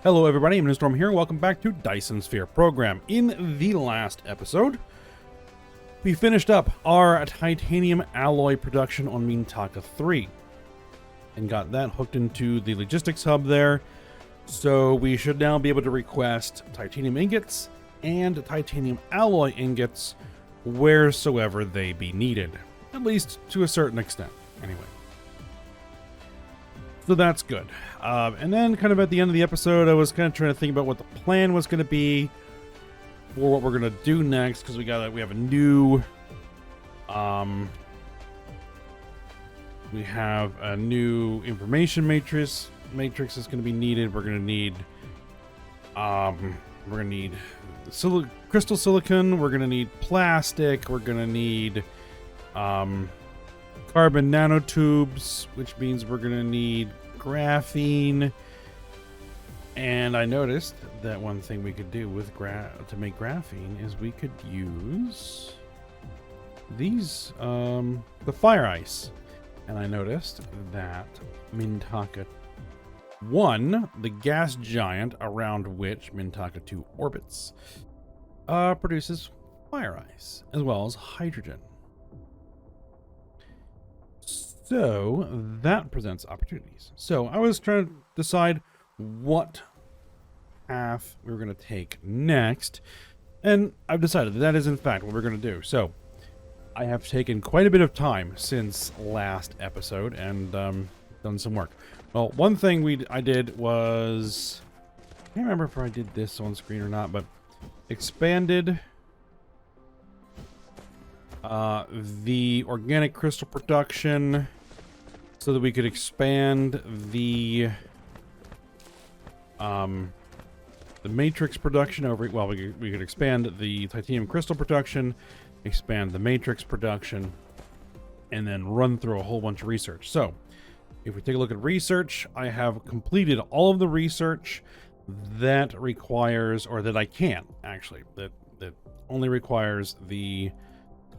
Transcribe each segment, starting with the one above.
Hello everybody, I'm Storm here. Welcome back to Dyson Sphere Program. In the last episode, we finished up our titanium alloy production on Mintaka 3 and got that hooked into the logistics hub there. So we should now be able to request titanium ingots and titanium alloy ingots wheresoever they be needed, at least to a certain extent, anyway. So that's good. And then kind of at the end of the episode, I was kind of trying to think about what the plan was going to be for what we're going to do next, because we have a new information matrix is going to be needed. We're going to need crystal silicon, we're going to need plastic, we're going to need carbon nanotubes, which means we're going to need graphene. And I noticed that one thing we could do with to make graphene is we could use these, the fire ice. And I noticed that Mintaka 1, the gas giant around which Mintaka 2 orbits, produces fire ice as well as hydrogen. So that presents opportunities. So I was trying to decide what path we were going to take next, and I've decided that is in fact what we're going to do. So I have taken quite a bit of time since last episode and done some work. Well, one thing I did was, I can't remember if I did this on screen or not, but expanded the organic crystal production so that we could expand the matrix production over. Well, we could expand the titanium crystal production, expand the matrix production, and then run through a whole bunch of research. So if we take a look at research, I have completed all of the research that requires, or that I can actually, that only requires the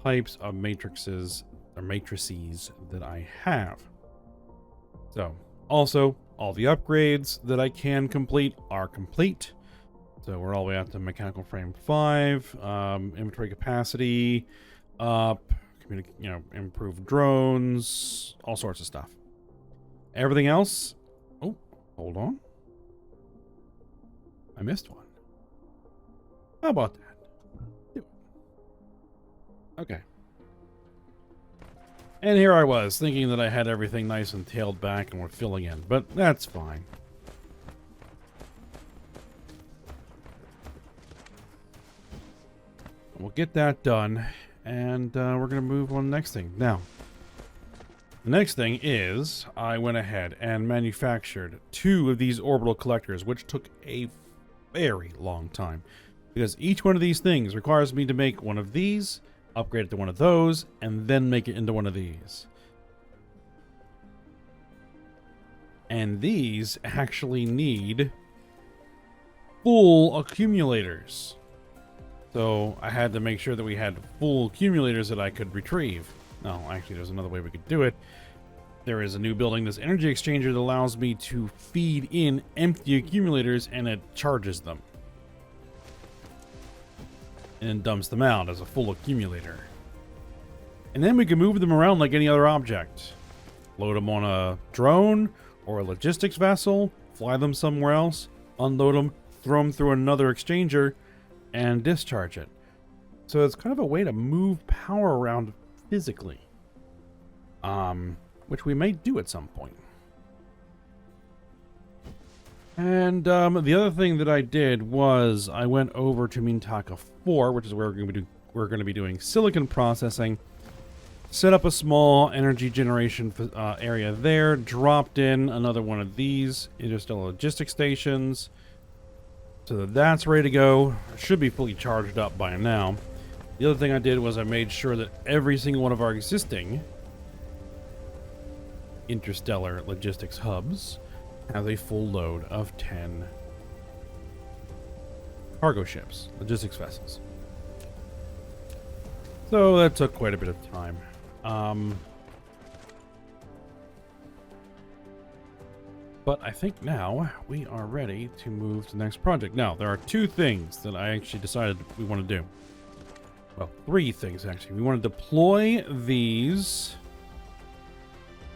types of matrices or matrices that I have. So also all the upgrades that I can complete are complete. So we're all the way out to mechanical frame 5, inventory capacity up, improved drones, all sorts of stuff. Everything else, oh, hold on, I missed one. How about that? Okay. And here I was, thinking that I had everything nice and tailed back and we're filling in, but that's fine. We'll get that done, and we're going to move on to the next thing. Now, the next thing is, I went ahead and manufactured 2 of these orbital collectors, which took a very long time, because each one of these things requires me to make one of these, upgrade it to one of those, and then make it into one of these. And these actually need full accumulators. So I had to make sure that we had full accumulators that I could retrieve. No, actually there's another way we could do it. There is a new building, this energy exchanger, that allows me to feed in empty accumulators and it charges them. And dumps them out as a full accumulator. And then we can move them around like any other object. Load them on a drone or a logistics vessel, fly them somewhere else, unload them, throw them through another exchanger, and discharge it. So it's kind of a way to move power around physically. Which we may do at some point. And the other thing that I did was I went over to Mintaka 4, which is where we're going to be doing silicon processing. Set up a small energy generation area there. Dropped in another one of these interstellar logistics stations, so that's ready to go. It should be fully charged up by now. The other thing I did was I made sure that every single one of our existing interstellar logistics hubs has a full load of 10 cargo ships, logistics vessels. So that took quite a bit of time. But I think now we are ready to move to the next project. Now, there are two things that I actually decided we want to do. Well, three things, actually. We want to deploy these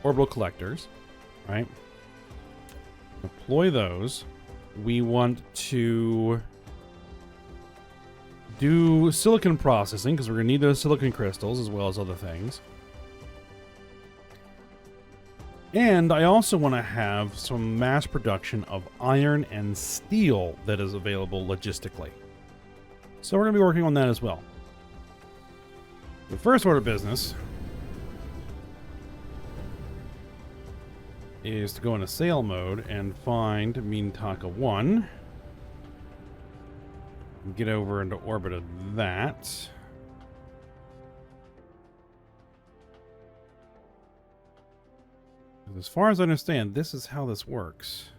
orbital collectors, right? Deploy those. We want to do silicon processing, because we're going to need those silicon crystals as well as other things. And I also want to have some mass production of iron and steel that is available logistically. So we're going to be working on that as well. The first order of business is to go into sail mode and find Mintaka 1. Get over into orbit of that. As far as I understand, this is how this works.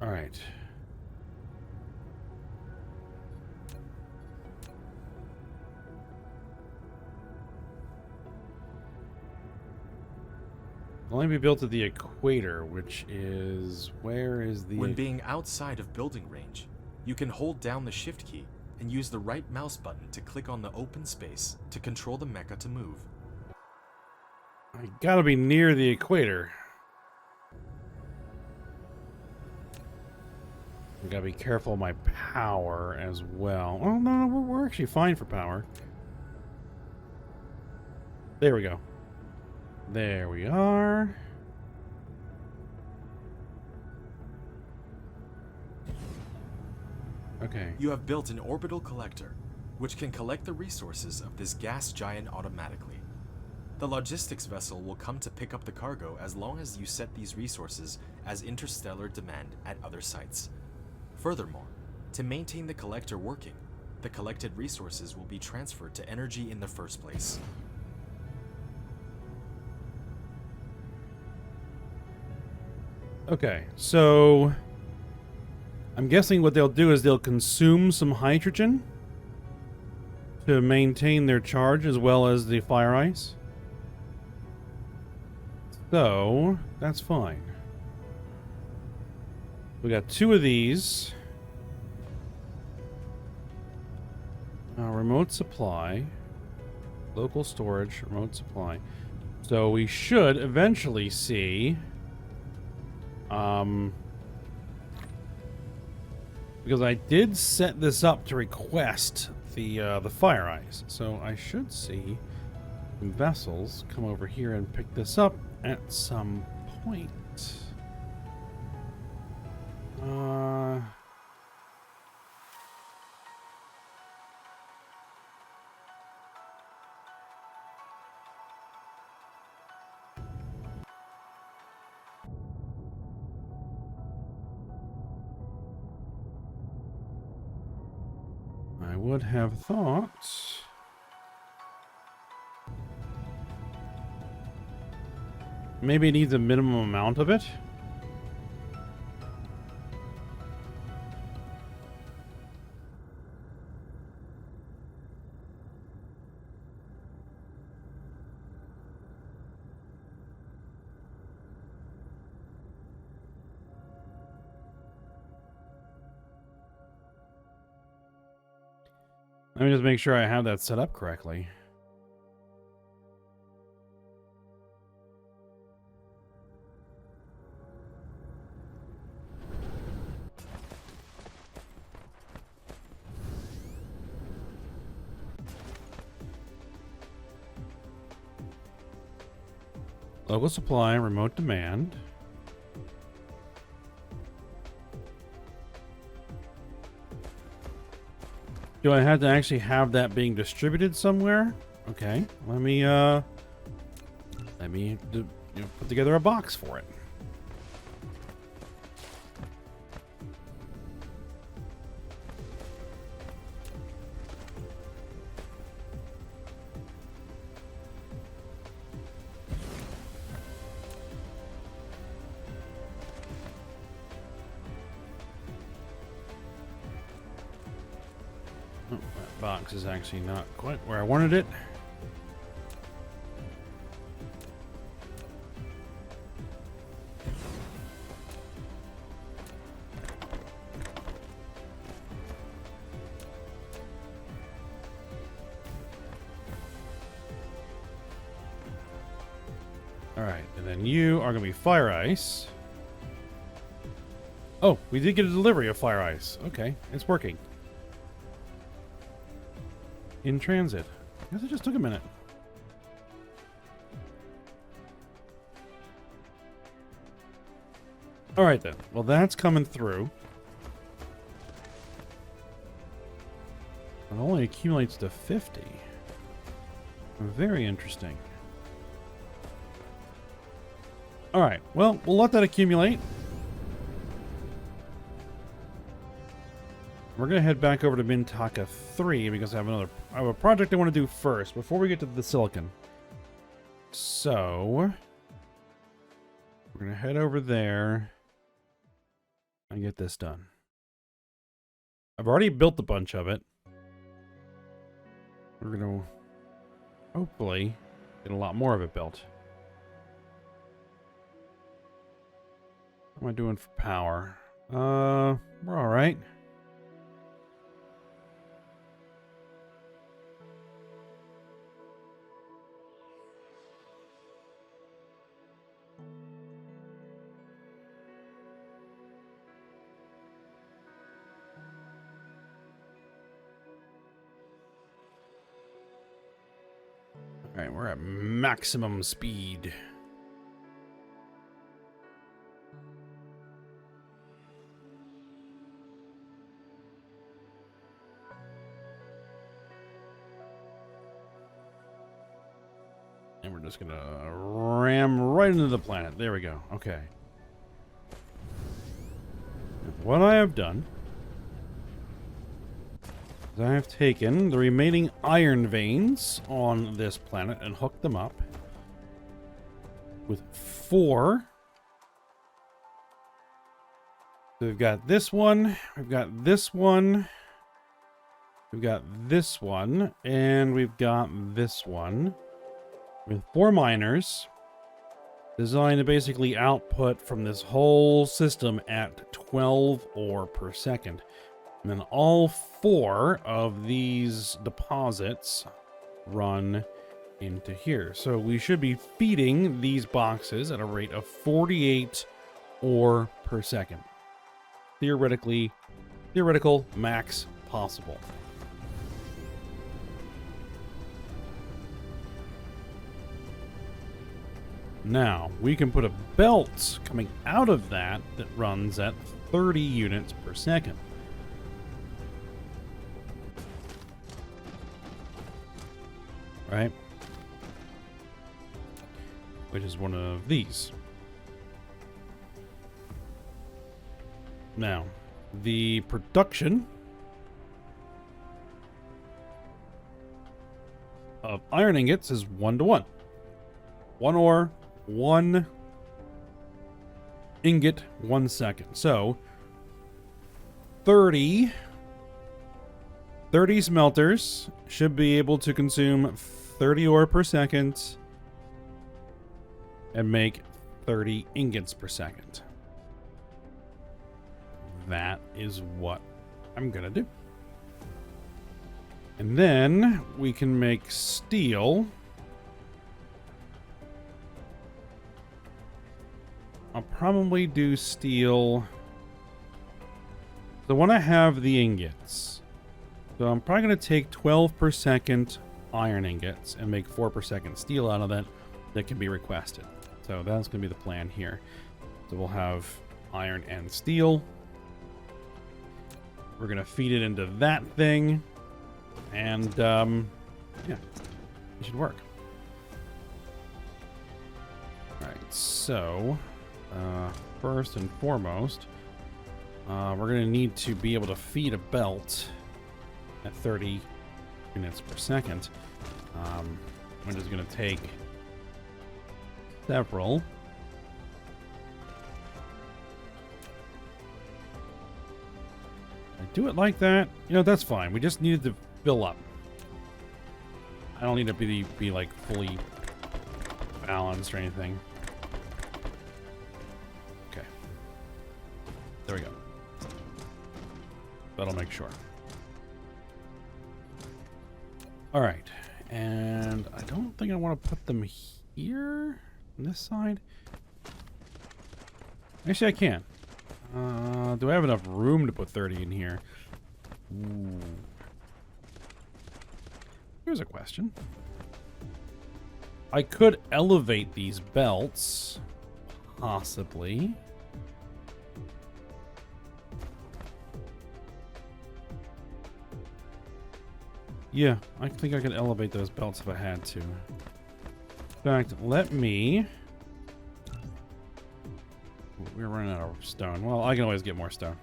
All right. Only be built at the equator, which is... Where is the... When being outside of building range, you can hold down the shift key and use the right mouse button to click on the open space to control the mecha to move. I gotta be near the equator. I gotta be careful of my power as well. Oh, no, we're actually fine for power. There we go. There we are. Okay. You have built an orbital collector, which can collect the resources of this gas giant automatically. The logistics vessel will come to pick up the cargo as long as you set these resources as interstellar demand at other sites. Furthermore, to maintain the collector working, the collected resources will be transferred to energy in the first place. Okay, so I'm guessing what they'll do is they'll consume some hydrogen to maintain their charge as well as the fire ice. So, that's fine. We got two of these. Remote supply. Local storage, remote supply. So we should eventually see... because I did set this up to request the fire ice, so I should see some vessels come over here and pick this up at some point. I would have thought... maybe it needs a minimum amount of it. Let me just make sure I have that set up correctly. Local supply, remote demand. Do I have to actually have that being distributed somewhere? Okay, let me put together a box for it. Oh, that box is actually not quite where I wanted it. Alright, and then you are going to be fire ice. Oh, we did get a delivery of fire ice. Okay, it's working. In transit. I guess it just took a minute. Alright then. Well, that's coming through. It only accumulates to 50. Very interesting. Alright, well, we'll let that accumulate. We're going to head back over to Mintaka 3 because I have a project I want to do first before we get to the silicon. So, we're going to head over there and get this done. I've already built a bunch of it. We're going to hopefully get a lot more of it built. What am I doing for power? We're all right. All right, we're at maximum speed. And we're just gonna ram right into the planet. There we go. Okay. What I have done is I have taken the remaining iron veins on this planet and hooked them up with 4. So we've got this one, we've got this one, we've got this one, and we've got this one. With 4 miners designed to basically output from this whole system at 12 ore per second. And then all 4 of these deposits run into here. So we should be feeding these boxes at a rate of 48 ore per second. Theoretical max possible. Now, we can put a belt coming out of that that runs at 30 units per second. Right? Which is one of these. Now, the production of iron ingots is 1-to-1. 1 ore, 1 ingot, 1 second. So 30 smelters should be able to consume 30 ore per second and make 30 ingots per second. That is what I'm gonna do. And then we can make steel. I'll probably do steel. So when I have the ingots, so I'm probably going to take 12 per second iron ingots and make 4 per second steel out of that can be requested. So that's going to be the plan here. So we'll have iron and steel. We're going to feed it into that thing. And, yeah, it should work. All right, so first and foremost, we're going to need to be able to feed a belt at 30 units per second. I'm just going to take several. I do it like that. You know, that's fine. We just needed to fill up. I don't need to be like fully balanced or anything. Okay. There we go. That'll make sure. All right. And I don't think I want to put them here. On this side? Actually, I can. Do I have enough room to put 30 in here? Ooh. Here's a question. I could elevate these belts. Possibly. Yeah, I think I could elevate those belts if I had to. In fact, let me... We're running out of stone. Well, I can always get more stone.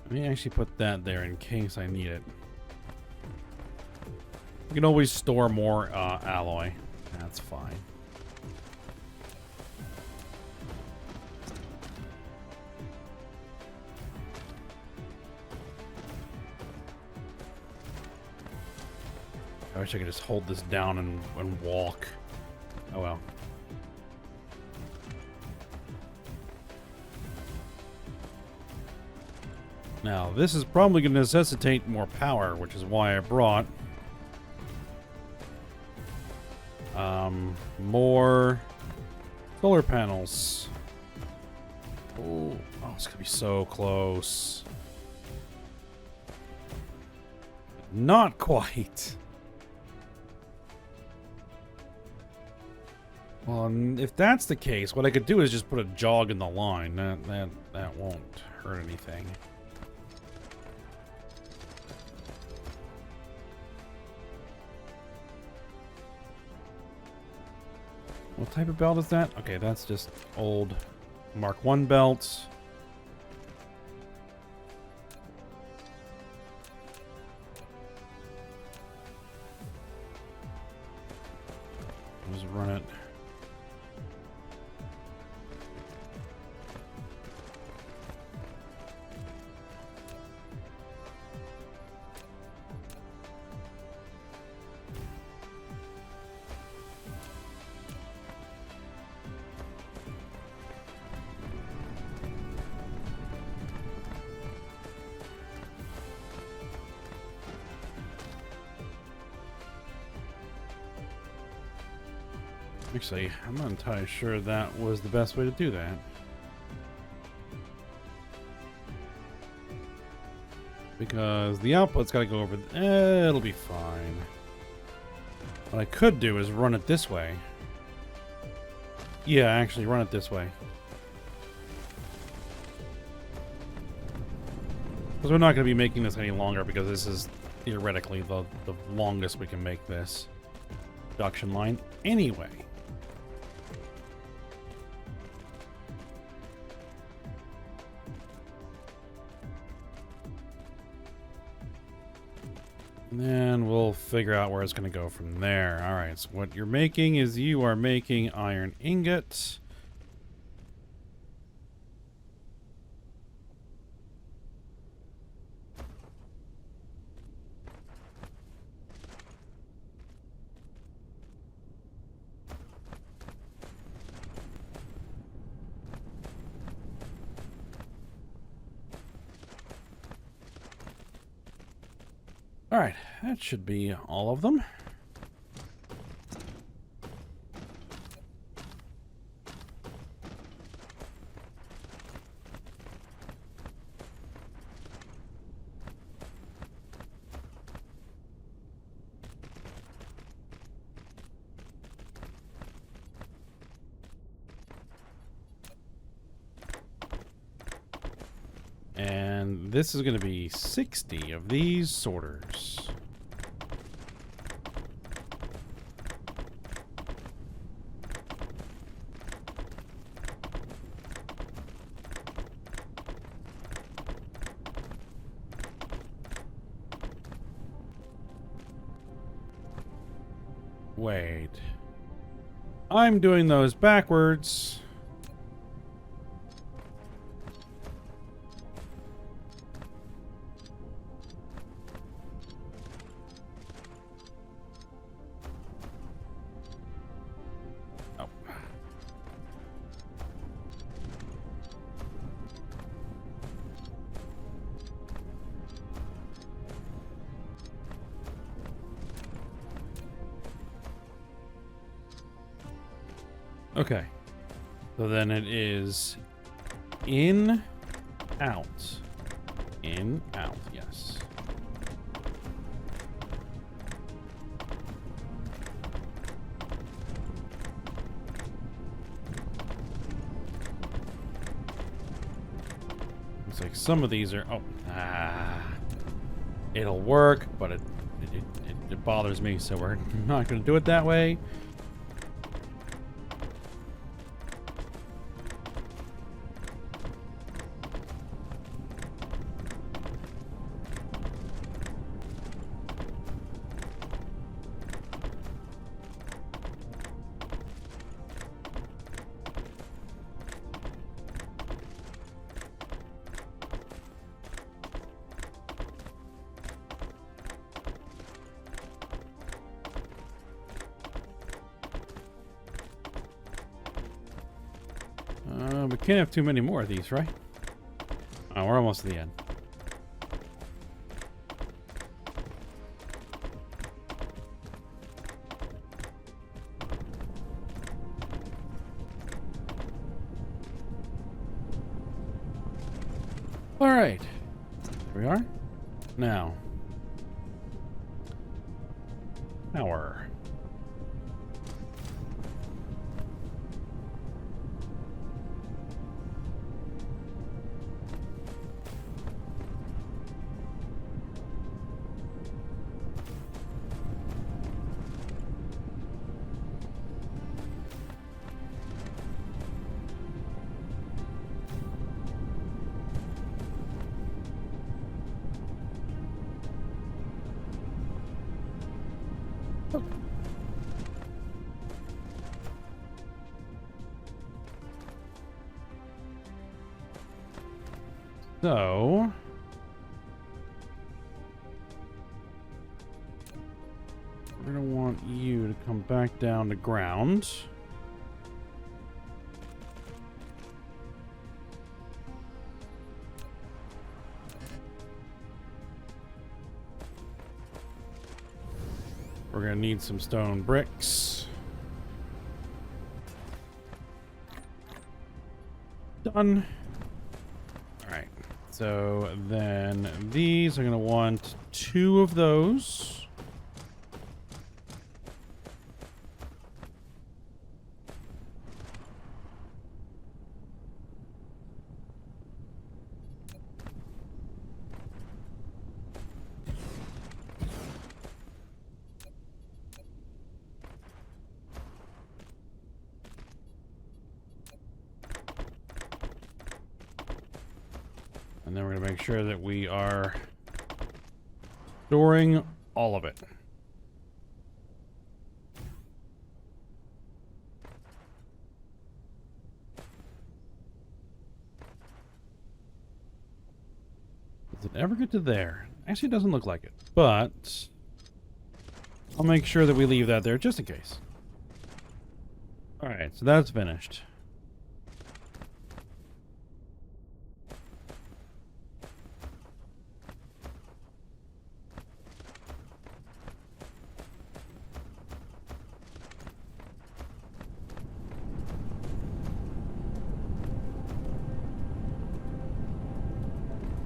Let me actually put that there in case I need it. You can always store more alloy. That's fine. I wish I could just hold this down and walk. Oh well. Now, this is probably going to necessitate more power, which is why I brought more solar panels. Oh, it's going to be so close. Not quite. Well, if that's the case, what I could do is just put a jog in the line. That won't hurt anything. What type of belt is that? Okay, that's just old Mark I belts. Just run it. Actually, I'm not entirely sure that was the best way to do that. Because the output's got to go over... it'll be fine. What I could do is run it this way. Yeah, actually run it this way. Because we're not going to be making this any longer because this is theoretically the longest we can make this production line anyway. And then we'll figure out where it's going to go from there. Alright, so what you're making is you are making iron ingots. Alright, that should be all of them. And this is going to be 60 of these sorters. Wait. I'm doing those backwards. Okay. So then it is in, out. In, out, yes. Looks like some of these are... Oh, it'll work, but it bothers me, so we're not going to do it that way. We can't have too many more of these, right? Oh, we're almost to the end. All right. Here we are. Now. Power. So, we're going to want you to come back down to ground. We're going to need some stone bricks. Done. So then these are going to want 2 of those. And then we're going to make sure that we are storing all of it. Does it ever get to there? Actually, it doesn't look like it. But I'll make sure that we leave that there just in case. Alright, so that's finished.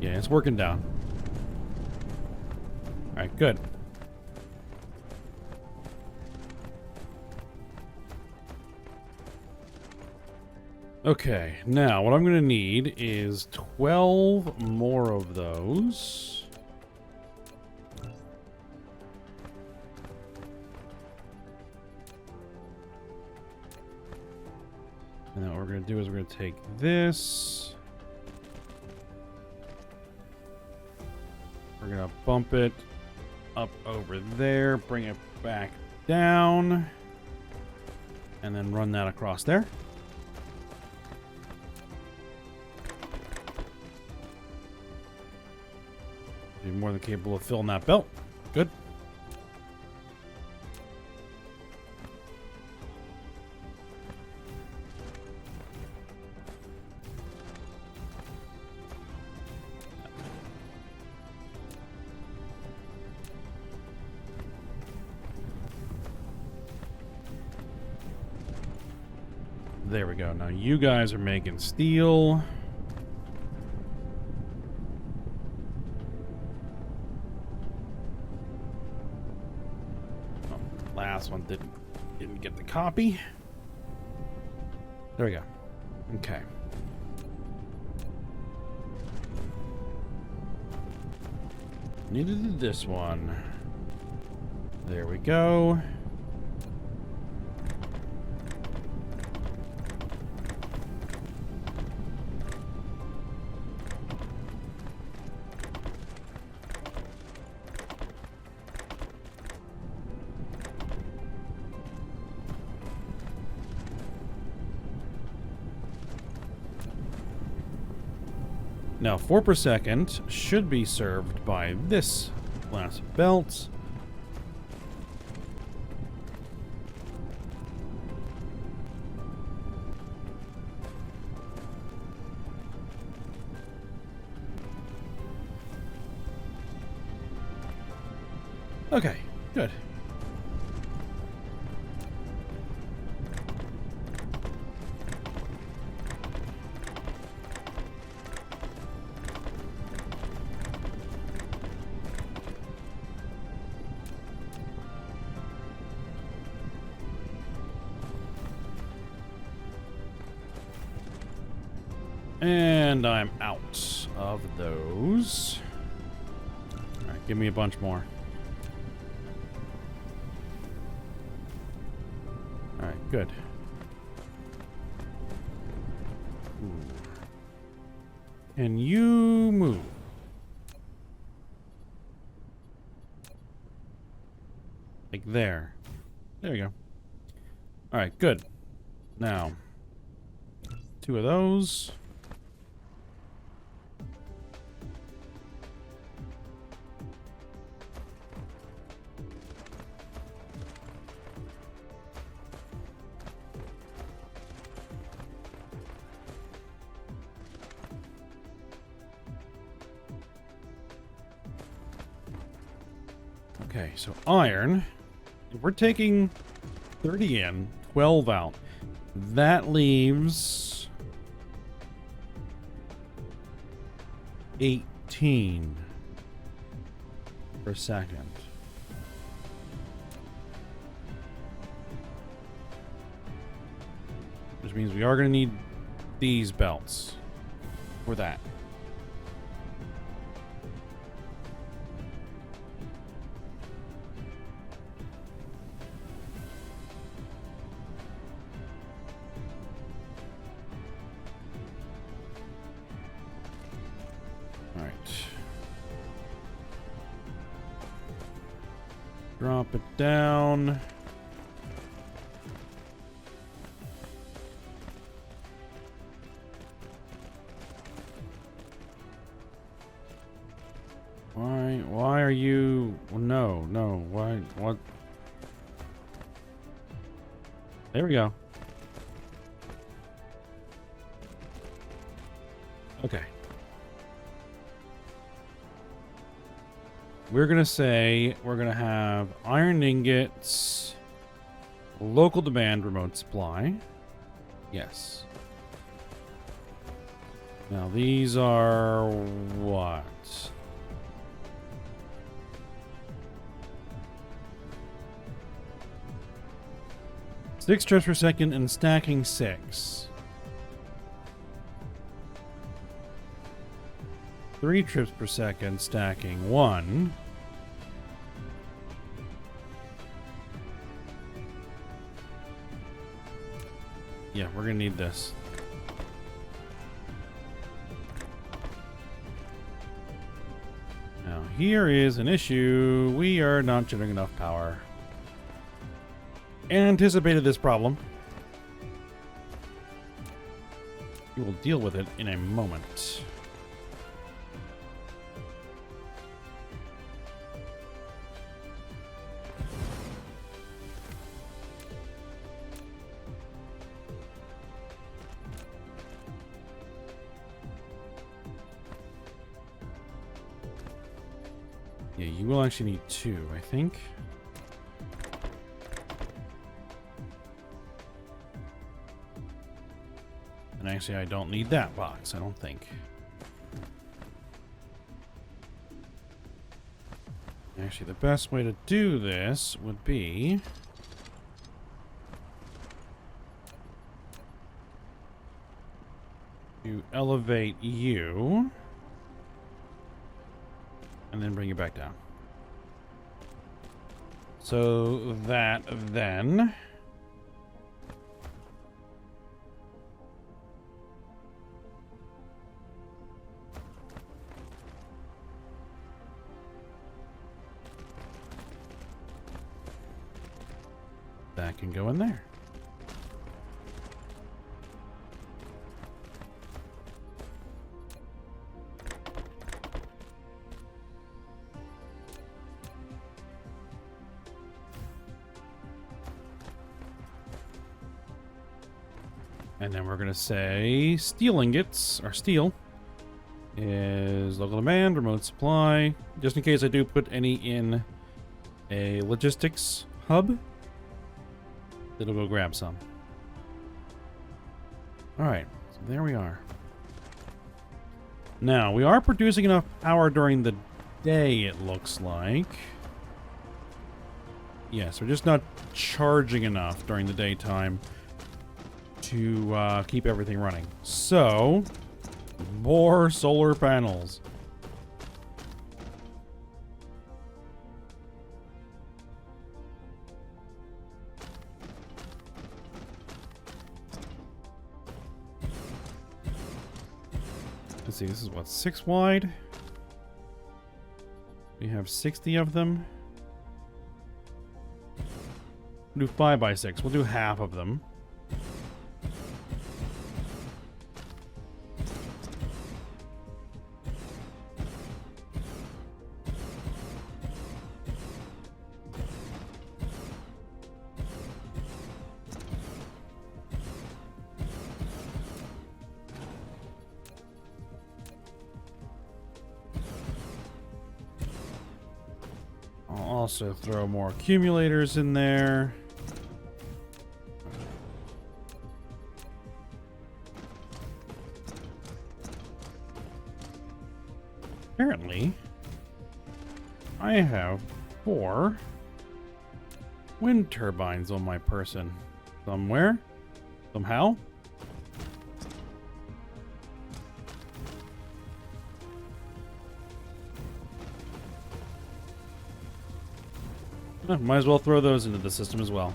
Yeah, it's working down. Alright, good. Okay, now what I'm going to need is 12 more of those. And then what we're going to do is we're going to take this. We're going to bump it up over there, bring it back down, and then run that across there. Be more than capable of filling that belt. Good. There we go. Now you guys are making steel. Oh, last one didn't get the copy. There we go. Okay. Needed this one. There we go. Now, 4 per second should be served by this glass belt. Okay, good. And I'm out of those. All right, give me a bunch more. All right, good. Ooh. Can you move? Like there. There we go. All right, good. Now, 2 of those. Okay, so iron. If we're taking 30 in, 12 out. That leaves 18 per second. Which means we are going to need these belts for that. Drop it down. Why are you... No, why, what? There we go. Okay. We're going to say we're going to have iron ingots, local demand, remote supply. Yes. Now these are what? Six trips per second and stacking 6. 3 trips per second, stacking 1. Yeah, we're gonna need this. Now, here is an issue. We are not generating enough power. Anticipated this problem. We will deal with it in a moment. Yeah, you will actually need 2, I think. And actually, I don't need that box, I don't think. Actually, the best way to do this would be... to elevate you. And then bring you back down. So that then... that can go in there. And then we're going to say steel ingots, or steel, is local demand, remote supply. Just in case I do put any in a logistics hub, it'll go grab some. Alright, so there we are. Now, we are producing enough power during the day, it looks like. Yes, we're just not charging enough during the daytime to keep everything running. So, more solar panels. Let's see, this is what, 6 wide? We have 60 of them. We'll do 5 by 6. We'll do half of them. Also throw more accumulators in there. Apparently, I have 4 wind turbines on my person. Somewhere? Somehow? Might as well throw those into the system as well.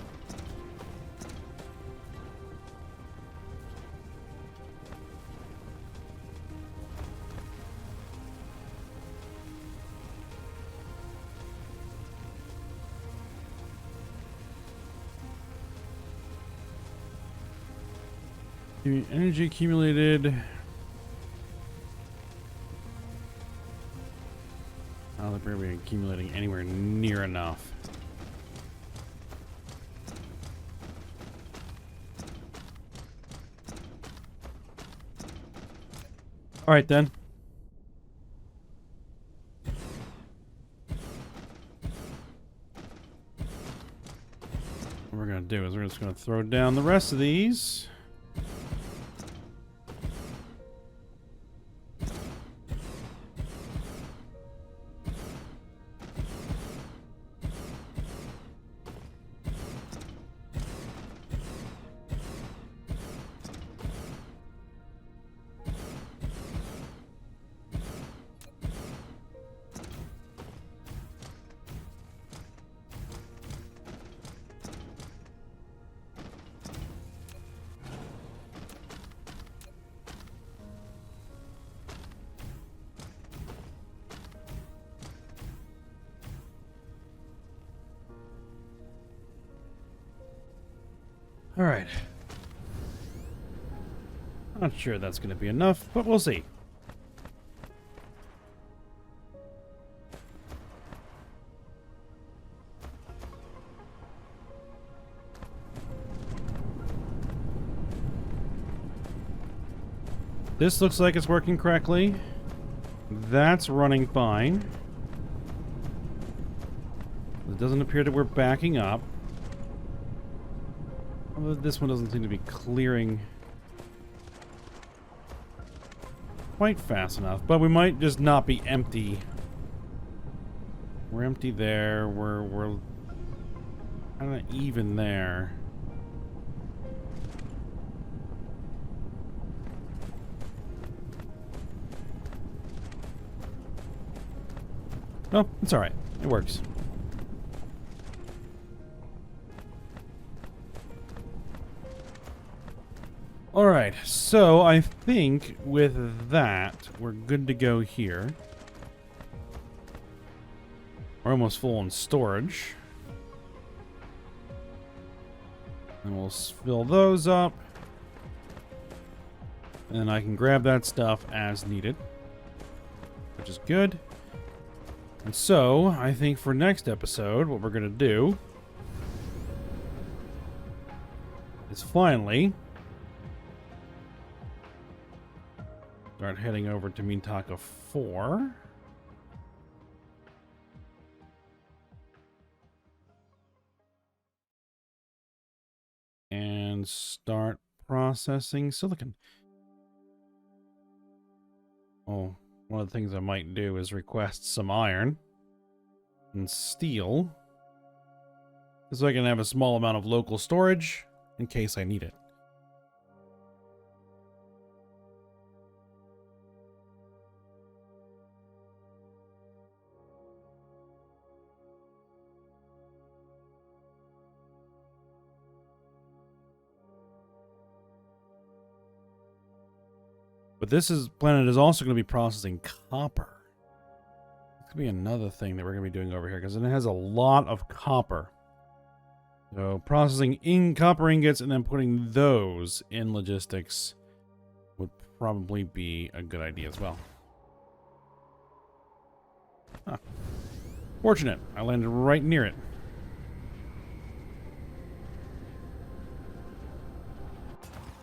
Energy accumulated. I don't think we're going to be accumulating anywhere near enough. All right, then. What we're going to do is we're just going to throw down the rest of these. All right. Not sure that's going to be enough, but we'll see. This looks like it's working correctly. That's running fine. It doesn't appear that we're backing up. Although this one doesn't seem to be clearing quite fast enough, but we might just not be empty. We're empty there. We're kind of even there. No, it's all right. It works. All right, so I think with that, we're good to go here. We're almost full on storage. And we'll fill those up. And then I can grab that stuff as needed, which is good. And so, I think for next episode, what we're going to do is finally start heading over to Mintaka 4. And start processing silicon. Oh, one of the things I might do is request some iron and steel, so I can have a small amount of local storage in case I need it. But this planet is also going to be processing copper. This could be another thing that we're going to be doing over here, because it has a lot of copper. So processing in copper ingots and then putting those in logistics would probably be a good idea as well. Huh. Fortunate. I landed right near it.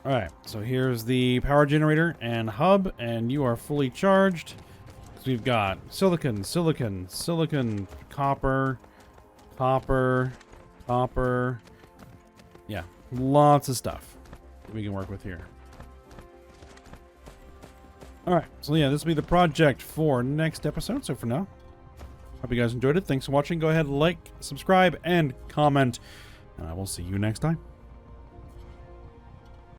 Alright, so here's the power generator and hub, and you are fully charged. So we've got silicon, silicon, silicon, copper, copper, copper. Yeah, lots of stuff we can work with here. Alright, so yeah, this will be the project for next episode. So for now, hope you guys enjoyed it. Thanks for watching. Go ahead, like, subscribe, and comment. And I will see you next time.